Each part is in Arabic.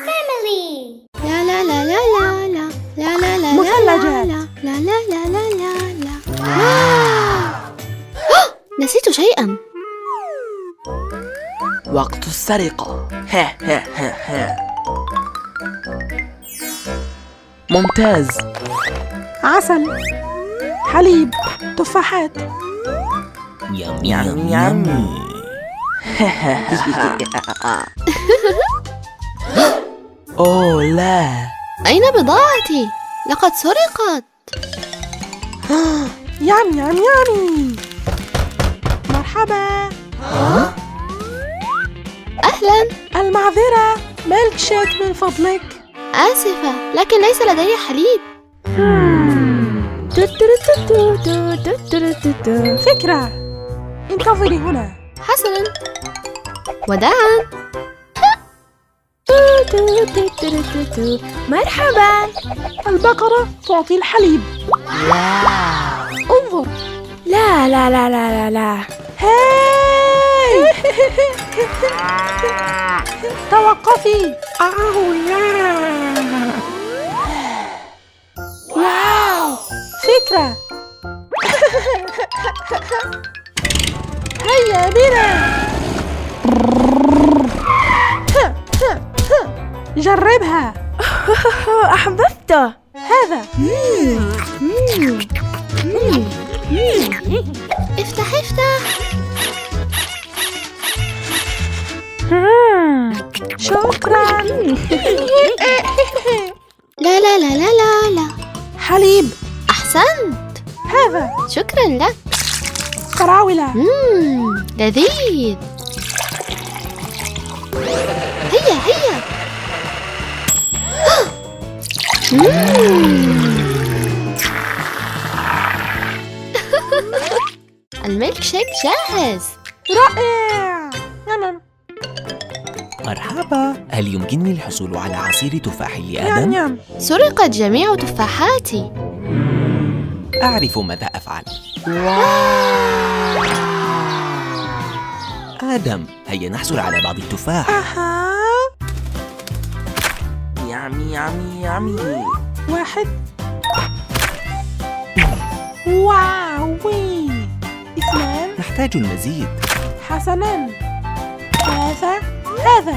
Family. لا لا لا لا لا لا لا لا لا مثلجات. لا لا لا لا لا لا. نسيت شيئا. وقت السرقة. ها ها ها ها. ممتاز. عسل، حليب، تفاحات. يم يم يم يم. أوه لا. أين بضاعتي؟ لقد سرقت. يم يم يمي. مرحبا. أهلا. المعذرة، ميلك شيك من فضلك. آسفة، لكن ليس لدي حليب. فكرة، انتظري هنا. حسنا، وداعا. مرحبا. البقرة تعطي الحليب. انظر. لا لا لا لا لا لا. هاي. توقفي. لا. واو، فكرة. هيا بنا. جربها. أحببته. هذا. افتح افتح. شكرا. لا لا لا لا لا لا. حليب. أحسنت. هذا. شكرا لك. فراولة. لذيذ. هيا هيا. الميلك شيك جاهز. رائع. يمم مرحبا، هل يمكنني الحصول على عصير تفاح يم لآدم؟ يم. سرقت جميع تفاحاتي. أعرف ماذا أفعل. آدم، هيا نحصل على بعض التفاح. أها. يامي يامي يامي. واحد. واوي. اثنان. نحتاج المزيد. حسناً. ثلاثة. هذا.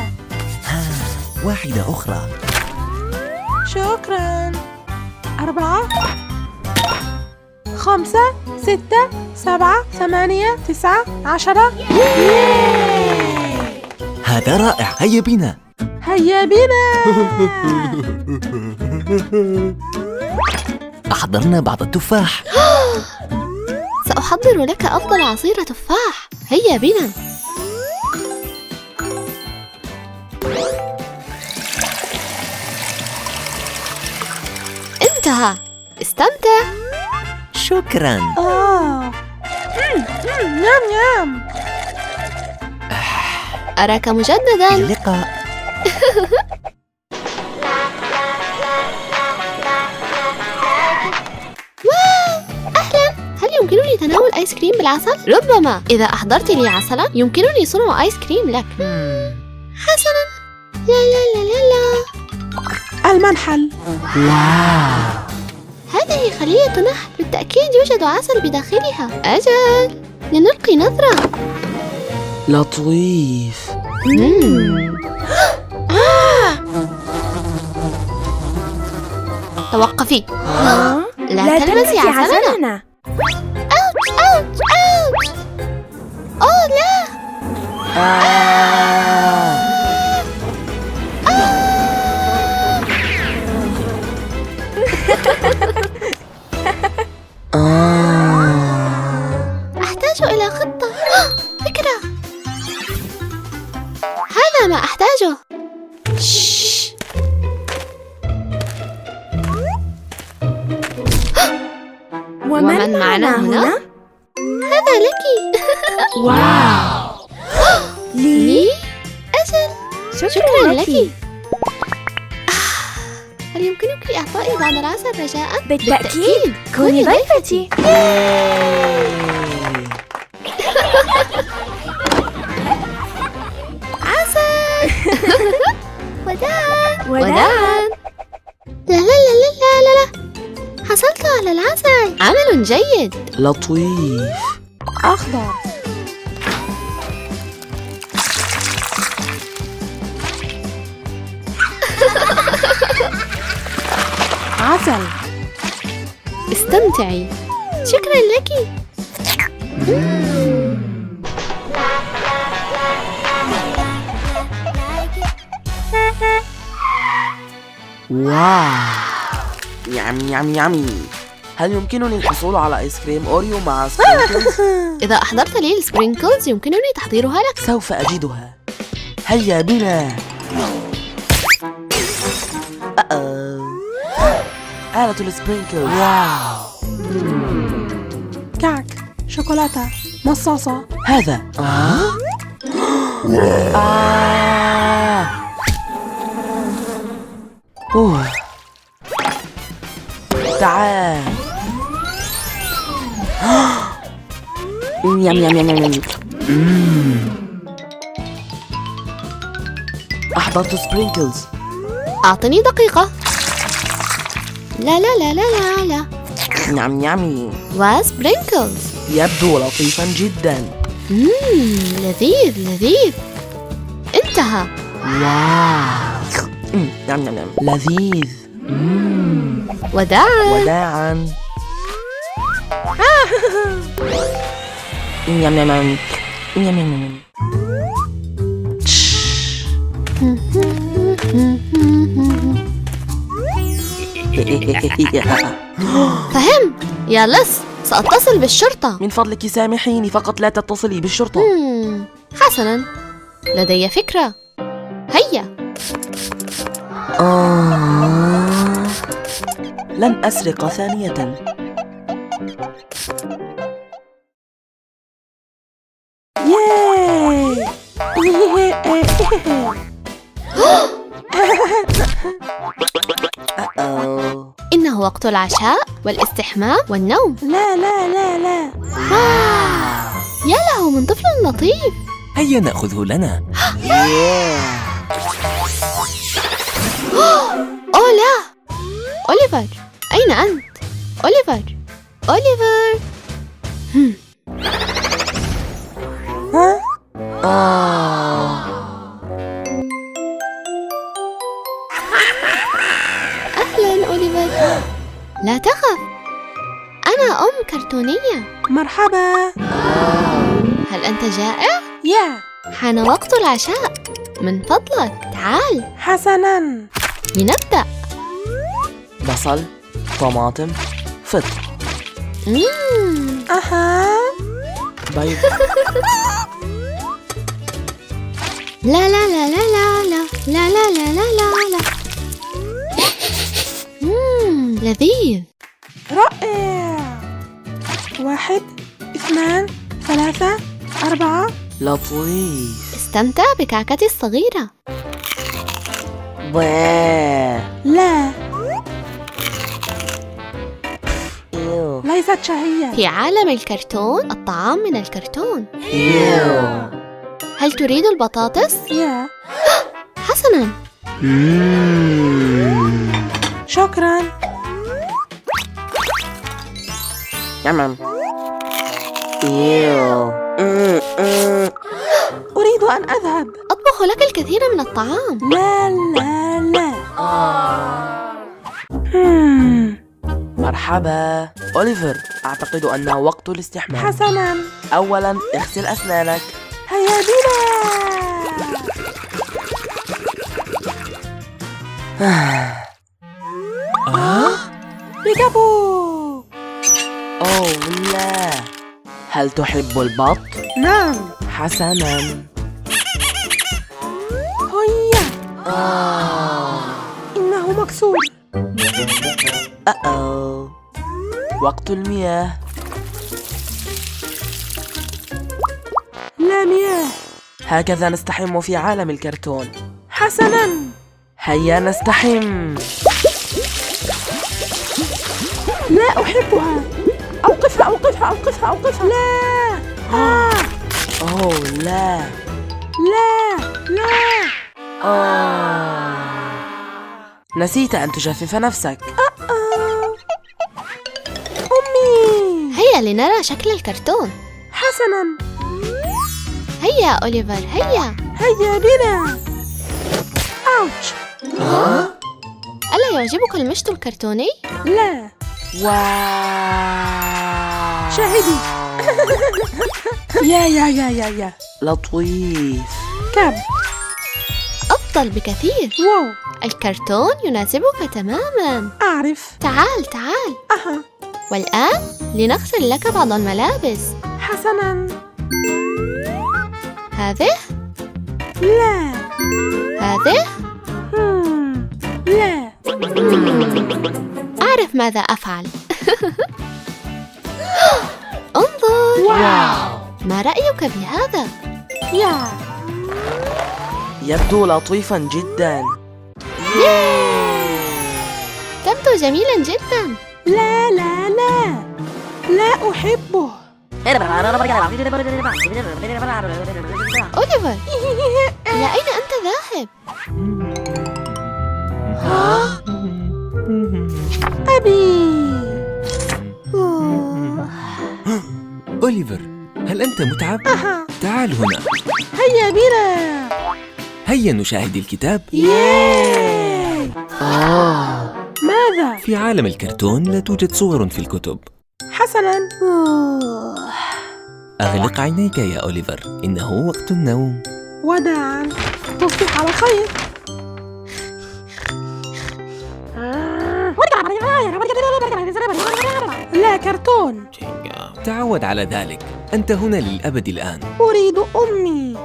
واحدة أخرى. شكراً. أربعة. خمسة. ستة. سبعة. ثمانية. تسعة. عشرة. هذا رائع، هيا بنا. هيا بنا. أحضرنا بعض التفاح. سأحضر لك أفضل عصير تفاح. هيا بنا. انتهى. استمتع. شكراً. يام يام. أراك مجدداً. إلى اللقاء. أهلا، هل يمكنني تناول آيس كريم بالعسل؟ ربما إذا أحضرت لي عسلا يمكنني صنع آيس كريم لك. حسنا. لا لا لا لا لا. المنحل. هذه خلية نحل، بالتأكيد يوجد عسل بداخلها. أجل، لنلقي نظرة. لطيف. توقفي. لا تلمسي عسلنا. أوتش أوتش أوتش. أوه لا. أحتاج إلى خطة. فكرة. هذا ما أحتاجه. ومن معنا هنا؟ هذا لك. واو. لي؟ أجل. شكرا لك. هل يمكنك إعطائي بعض العسل رجاء؟ بالتأكيد. كوني ضيفتي. عسل. وداعاً. لا لا لا لا لا لا لا، حصلت على العسل. عمل جيد. لطيف. أخضر. عسل. استمتعي. شكراً لك. واو. يامي يامي يامي. هل يمكنني الحصول على آيس كريم أوريو مع سبرينكلز؟ إذا أحضرت لي السبرينكلز يمكنني تحضيرها لك. سوف أجدها. هيا بنا. آلة السبرينكلز. واو. كعك. شوكولاتة. مصاصة. هذا أوه. تعال. يم يم يم يم. أحضرت سبرينكلز. أعطني دقيقة. لا لا لا لا لا لا. نعم يامي. وسبرينكلز. يبدو لطيفا جدا. لذيذ لذيذ. انتهى. واو. نعم نعم نعم. لذيذ. وداعاً. وداعاً. يم يم يم يم يم. فهمت. يا لص، سأتصل بالشرطة. من فضلك سامحيني، فقط لا تتصلي بالشرطة. حسناً، لدي فكرة. هيا. لن أسرق ثانية. ياي. إنه وقت العشاء والاستحمام والنوم. لا لا لا لا. يا له من طفل لطيف. هيا نأخذه لنا. أوه لا. أوليفر، أين أنت؟ أوليفر، أوليفر. أهلاً أوليفر. لا تخف، أنا أم كرتونية. مرحبا. هل أنت جائع؟ يا. حان وقت العشاء، من فضلك تعال حسناً. لنبدأ. بصل، طماطم، فطر. أها. بيض. لا لا لا لا لا لا لا لا لا لا لا لا. لذيذ. رائع. 1 2 3 4. لطيف. استمتع بكعكتي الصغيرة. لا، إيو. ليست شهية. في عالم الكرتون الطعام من الكرتون. إيو. هل تريد البطاطس؟ يا. حسناً. شكراً. يمم. إيو. أريد أن أذهب. أطبخ لك الكثير من الطعام. لا لا لا. مرحبا أوليفر، أعتقد أنه وقت الاستحمام. حسناً. أولاً اغسل أسنانك. هيا بنا. بيكابو. أوه لا. هل تحب البط؟ نعم. حسناً. هيا. إنه مكسور. وقت المياه. لا مياه. هكذا نستحم في عالم الكرتون. حسناً. هيا نستحم. لا أحبها. أوقفها أوقفها أوقفها أوقفها. لا. أوه لا. لا لا. نسيت أن تجفف نفسك. أمي. هيا لنرى شكل الكرتون. حسناً. هيا أوليفر هيا. هيا بنا. أوتش. ألا يعجبك المشط الكرتوني؟ لا. واو. شاهدي. يا لطيف. كم. أفضل بكثير. واو. الكرتون يناسبك تماماً. أعرف. تعال أها. والآن لنغسل لك بعض الملابس. حسناً. هذه لا. هذه لا. أعرف ماذا أفعل. انظر. واو. ما رأيك بهذا؟ يا. يبدو لطيفا جدا. تبدو جميلا جدا. لا لا لا. لا أحبه. أوليفر إلى أين أنت ذاهب؟ أبي. أوليفر، هل أنت متعب؟ تعال هنا. هيا بنا. هيا نشاهد الكتاب. ياي. ماذا؟ في عالم الكرتون لا توجد صور في الكتب. حسناً. أغلق عينيك يا أوليفر، إنه وقت النوم. وداعاً. تصبح على خير. لا كرتون. تعود على ذلك، أنت هنا للأبد الآن. أريد أمي.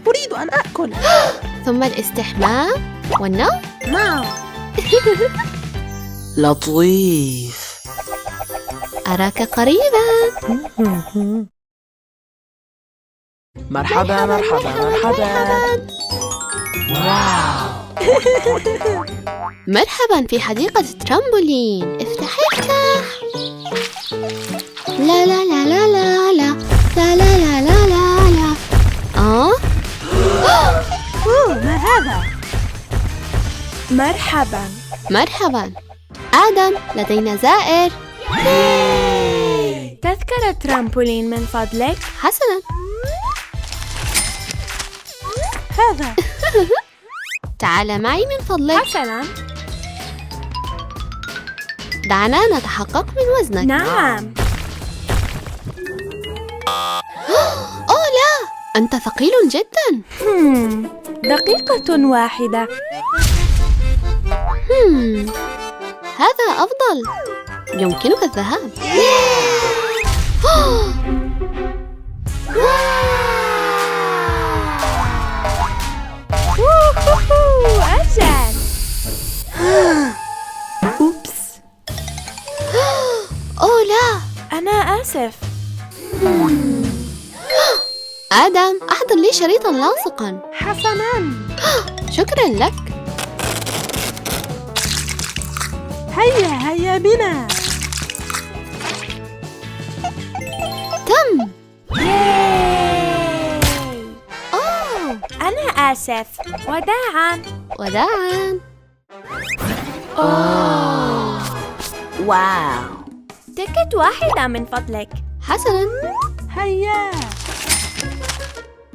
أريد أن أكل. ثم الاستحمام والنوم. نعم. لطيف. أراك قريبا. مرحبا مرحبا مرحبا. مرحبا في حديقة ترامبولين. افتح. لا لا لا لا لا لا لا لا لا لا لا لا. ما هذا؟ مرحبا آدم، لدينا زائر. تذكرة ترامبولين من فضلك. حسنا هذا. تعال معي من فضلك. حسنا. دعنا نتحقق من وزنك. نعم. أوه لا، أنت ثقيل جدا. دقيقة واحدة. هذا أفضل. يمكنك الذهاب. أجل. أوبس. أوه لا، أنا آسف. آدم، أحضر لي شريطا لاصقا. حسناً. شكرا لك. هيا بنا. تم. ياي. أوه أنا آسف. وداعاً. وداعا. واو. تكت واحدة من فضلك. حسنا، هيا.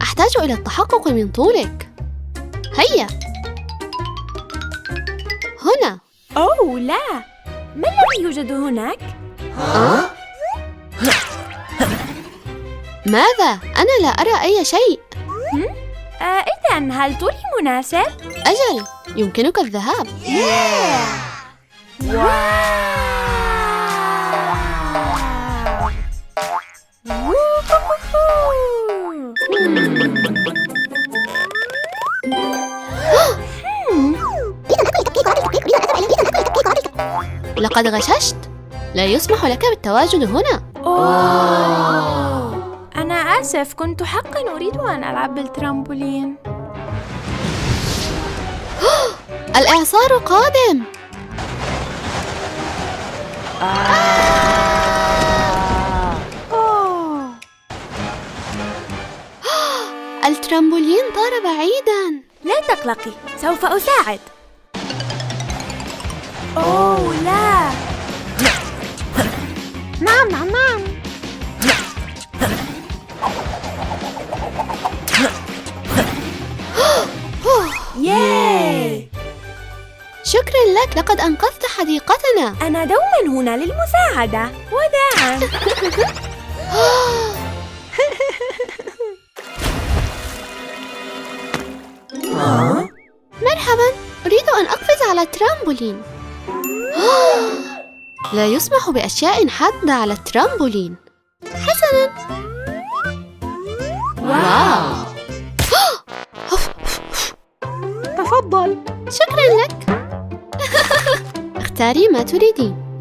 أحتاج إلى التحقق من طولك. هيا هنا. أوه لا، ما الذي يوجد هناك؟ ماذا؟ أنا لا أرى أي شيء. إذن هل طولي مناسب؟ أجل، يمكنك الذهاب. لقد غششت. لا يسمح لك بالتواجد هنا. أنا آسف، كنت حقا أريد أن ألعب بالترامبولين. الإعصار قادم. الترامبولين طار بعيداً. لا تقلقي، سوف أساعد. أوه لا. نعم نعم نعم. ياي. شكراً لك، لقد أنقذت حديقتنا. أنا دوما هنا للمساعدة. وداعا. مرحباً، أريد أن أقفز على الترامبولين. لا يسمح بأشياء حادة على الترامبولين. حسناً. واو. تفضل. شكراً لك. اختاري ما تريدين.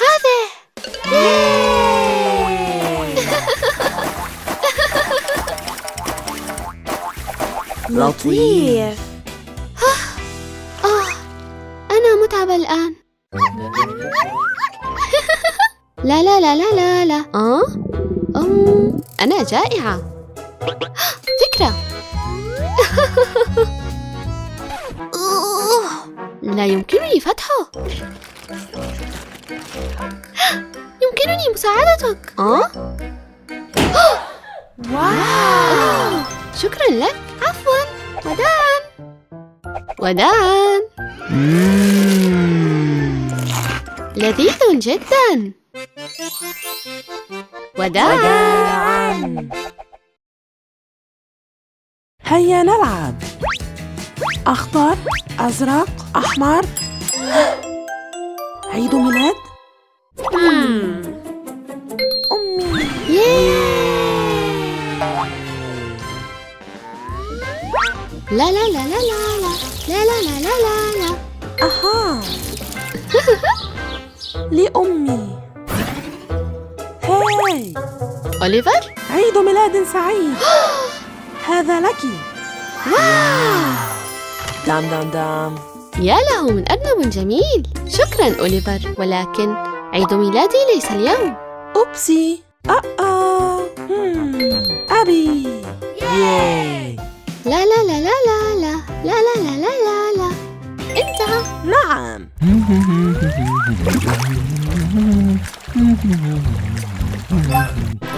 هذا. لطيف. أنا متعبة الآن. لا لا لا لا لا لا. أنا جائعة. فكرة. لا يمكنني فتحه. يمكنني مساعدتك. واو. شكرا لك. عفوا. وداعا. وداعا. لذيذ جدا. وداعا. هيا نلعب. أخضر، أزرق، أحمر. عيد ميلاد أمي. لا لا لا لا لا لا لا لا لا لا لا. أها. لأمي. هاي. أوليفر. عيد ميلاد سعيد. هذا لك. دام دام دام. يا له من أرنب جميل. شكراً أوليفر، ولكن عيد ميلادي ليس اليوم. أوبسي. أبي. ياي. لا لا لا لا لا لا لا لا لا لا لا لا. انتهى. نعم.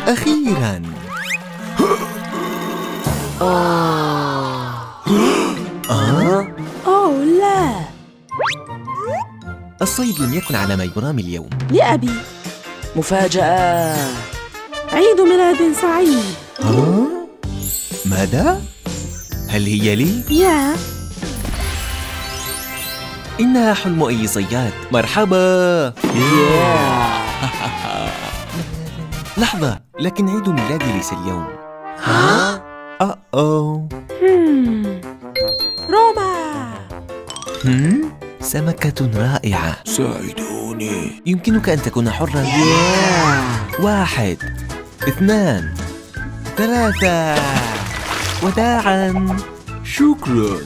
أخيراً. أوه لا. الصيد لم يكن على ما يرام اليوم. لأبي. مفاجأة. عيد ميلاد سعيد. ماذا؟ هل هي لي؟ يا. إنها حلم أي صياد. مرحبا. لحظة، لكن عيد ميلادي ليس اليوم. روما. سمكة رائعة. ساعدوني. يمكنك أن تكون حراً. 1 2 3. وداعاً. شكراً.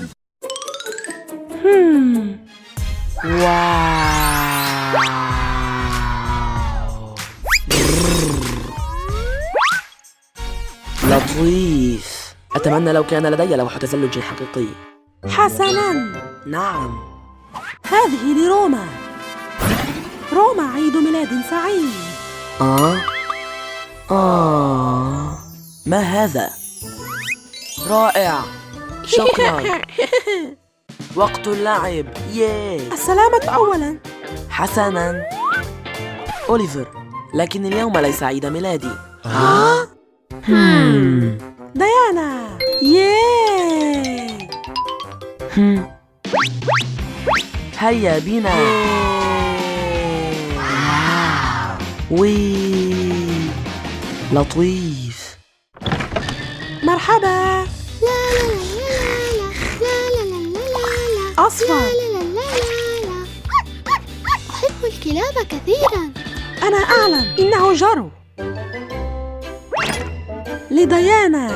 لطيف. أتمنى لو كان لدي لوحة تزلج حقيقي. حسناً. نعم. هذه لروما. روما، عيد ميلاد سعيد. ما هذا؟ رائع. شكرا. وقت اللعب. ياي. السلامة أولاً. حسناً. أوليفر، لكن اليوم ليس عيد ميلادي. ديانا. ياي. هيا بنا. وي. لطيف. مرحبا. لا لا لا لا لا لا لا لا لا. أصفر. لا لا لا لا لا. أحب الكلاب كثيراً. أنا أعلم، إنه جرو. لديانا.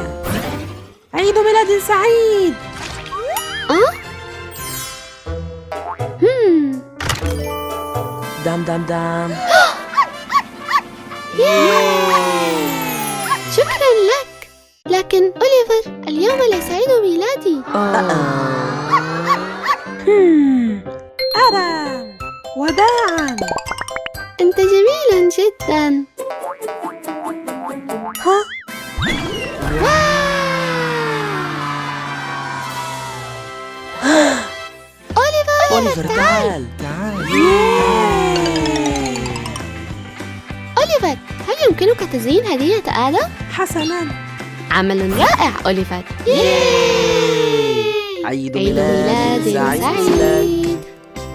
عيد ميلاد سعيد. دام دام دام. شكرا لك. لكن أوليفر، اليوم ليس عيد ميلادي. آدم، وداعا. أنت جميل جدا. ها؟ أوليفر تعال. أوليفر، هل يمكنك تزيين هدية آدم؟ حسناً. عمل رائع أوليفر. عيد ميلاد سعيد.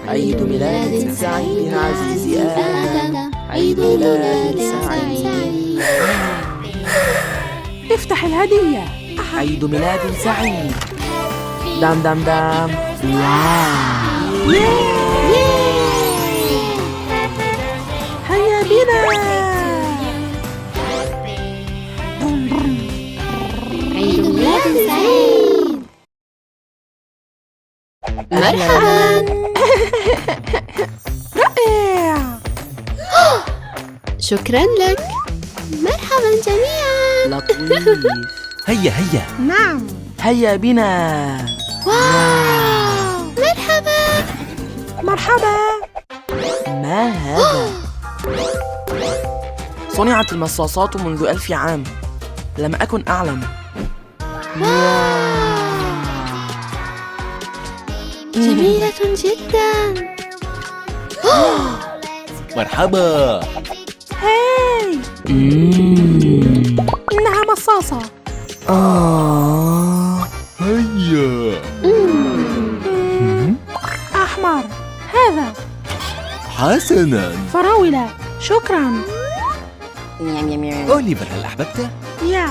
عيد ميلاد سعيد عزيزي آدم. عيد ميلاد سعيد. افتح الهدية. عيد ميلاد سعيد. دام دام دام. واو. هيا بنا. عيد ميلاد سعيد. مرحبا. رائع. شكرا لك. مرحبا جميعا. لطيف. هيا نعم. هيا بنا. واو. مرحبا. مرحبا. ما هذا؟ صنعت المصاصات منذ 1000 عام. لم أكن أعلم. جميلة جدا. مرحبا. هاي، إنها مصاصة. هيا. أحمر. هذا حسناً. فراولة. شكراً. أوليفر، هل أحببته؟ يا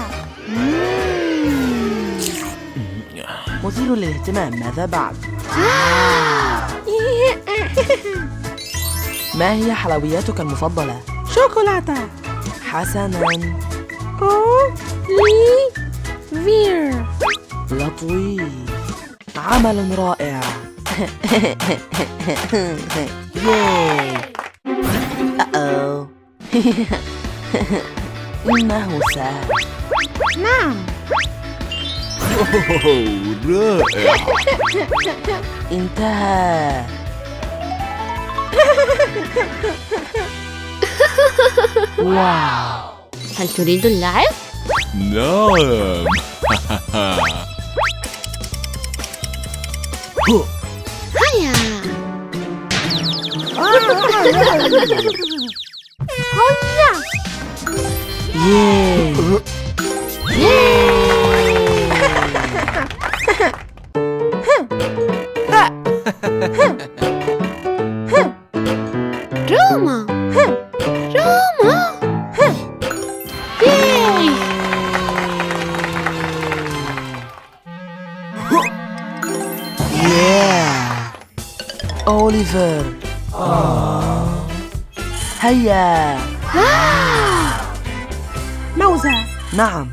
مثير للاهتمام. ماذا بعد؟ ما هي حلوياتك المفضلة؟ شوكولاتة. حسناً. فير. لطيف. عمل رائع. ياي. أوه. إنه سهل. نعم. رائع. انتهى. واو. هل تريد اللعب؟ نعم. هيا. روما. روما. أوليفر. هيا. موزة. نعم.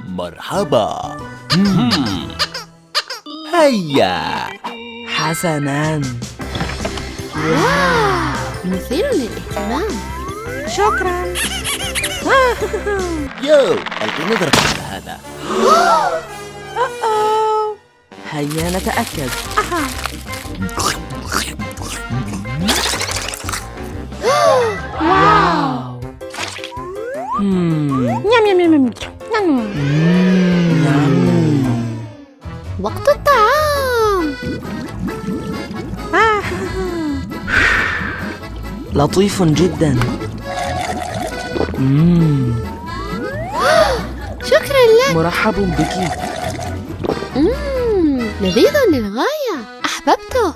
مرحبا. هيا. حسناً. مثير للاهتمام. شكراً. يو، ألقي نظرة على هذا. هيا نتأكد. واو. يم يم يم يم. وقت الطعام. لطيف جدا. شكرا لك. مرحب بك. لذيذ للغاية. أحببته.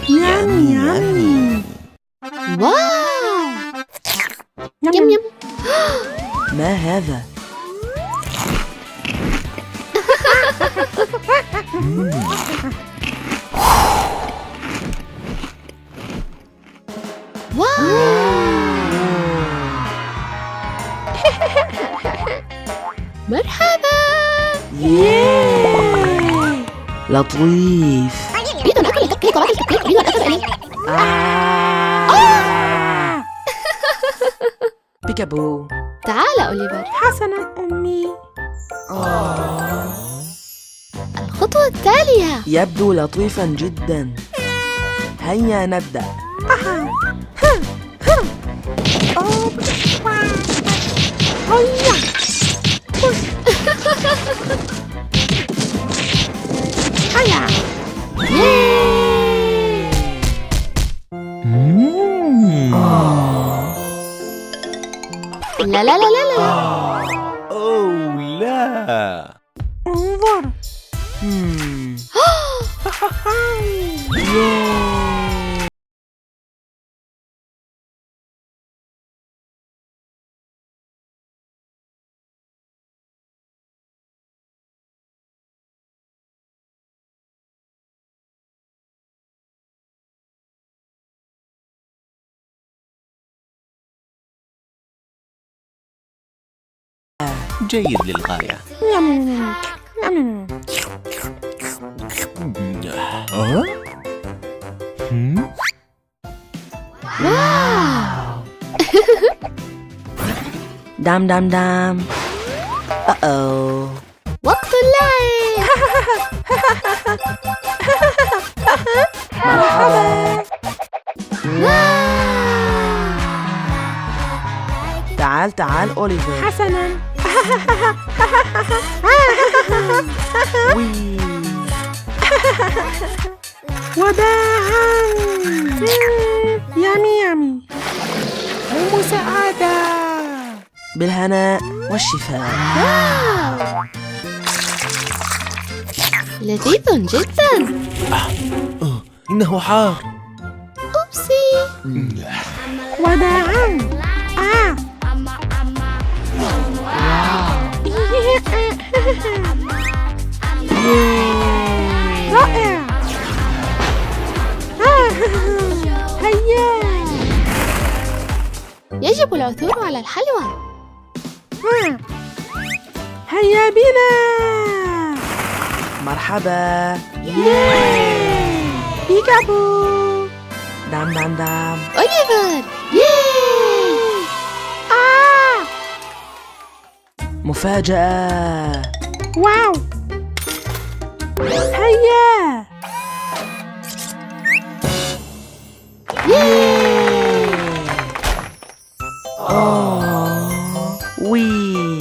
يامي يامي. واو. يم يم. ما هذا؟ لطيف. أريد أن آكل الكب كيك وبعد الكب كيك أريد أن أذهب إليه. بيكابو. تعال أوليفر. حسناً أمي. الخطوة التالية. يبدو لطيفا جدا. هيا نبدأ. لا لا لا لا لا. أوه لا. انظر. جيد للغاية. واو. دام دام دام. أوه. وقت اللعب. مرحبا. تعال تعال أوليفر. حسناً. وي. وداعاً. يامي يامي. ومساعدة. بالهناء والشفاء. واو. لذيذ جدا. إنه حار. أوبسي. وداعاً. رائع. هيا. يجب العثور على الحلوى. هيا بنا. مرحبا. بيكابو. دام دام دام. أوليفر. ياي. مفاجأة. واو. هيا. وي.